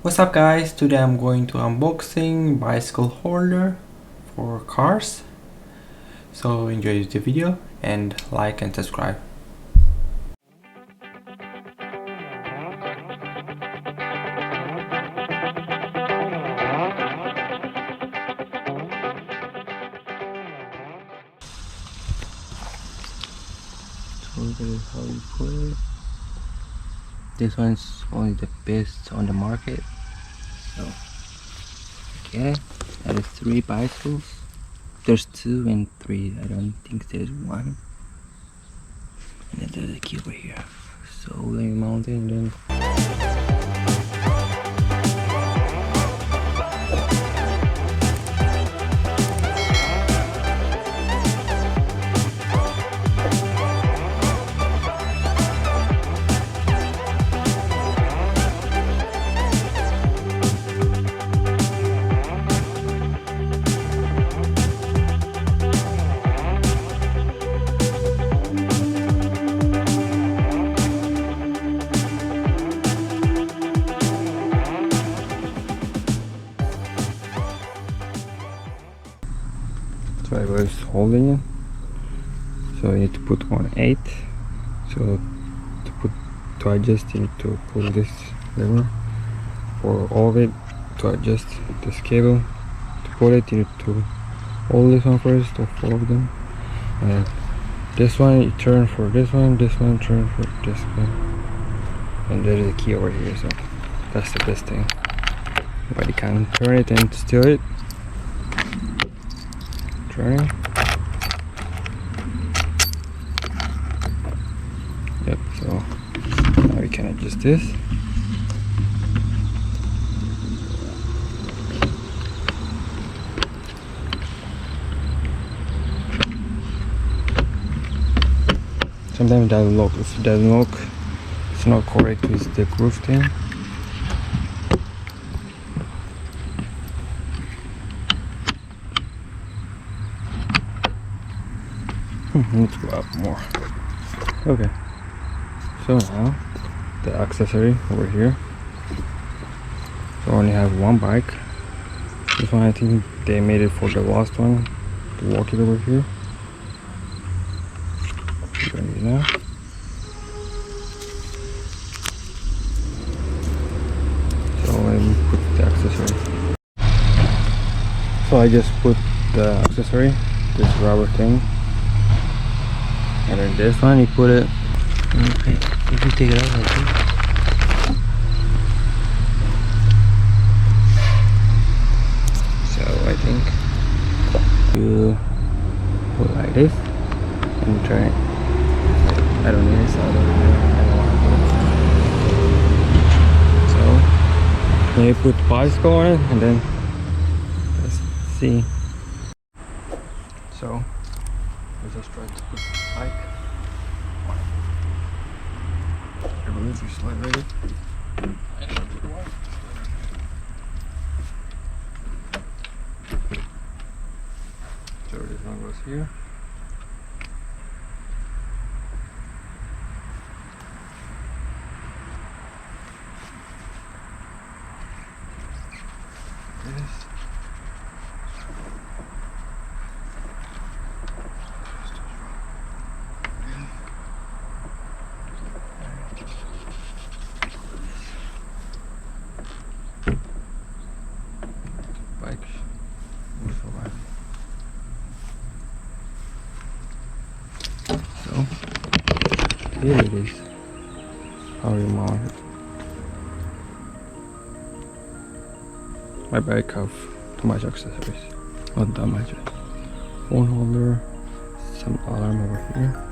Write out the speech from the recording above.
What's up guys, today I'm going to unboxing bicycle holder for cars. So enjoy the video and like and subscribe. So this is how you put it. This one's only the best on the market. So okay, that is 3 bicycles. There's 2 and 3. I don't think there's 1. And then there's a key over here. So let me mount it and then driver is holding it, so you need to put on 8. So to adjust, you need to pull this lever for all of it. To adjust this cable, to pull it, you need to hold this one first, or 4 of them, and this one you turn for this one turn for this one, and there is a key over here. So that's the best thing, but you can turn it and steal it. Turning. Yep, so now we can adjust this. Sometimes it doesn't lock. If it doesn't lock, it's not correct with the groove thing. Need to go up more. Okay, so now the accessory over here. So I only have 1 bike. This one I think they made it for the last one to walk it over here. Bring it now. So let me put the accessory. So I just put the accessory, this rubber thing. And then this one you put it. Okay, if you take it out like this. So I think you put like this and you turn it. I don't need it, so I don't want to put it. So then you put bicycle on it, and then let's see. So let's just try to put bike. I believe you slide right it. So this one goes here. This. So here it is, how you mount it. My bike have too much accessories, not that much. Phone holder, some alarm over here.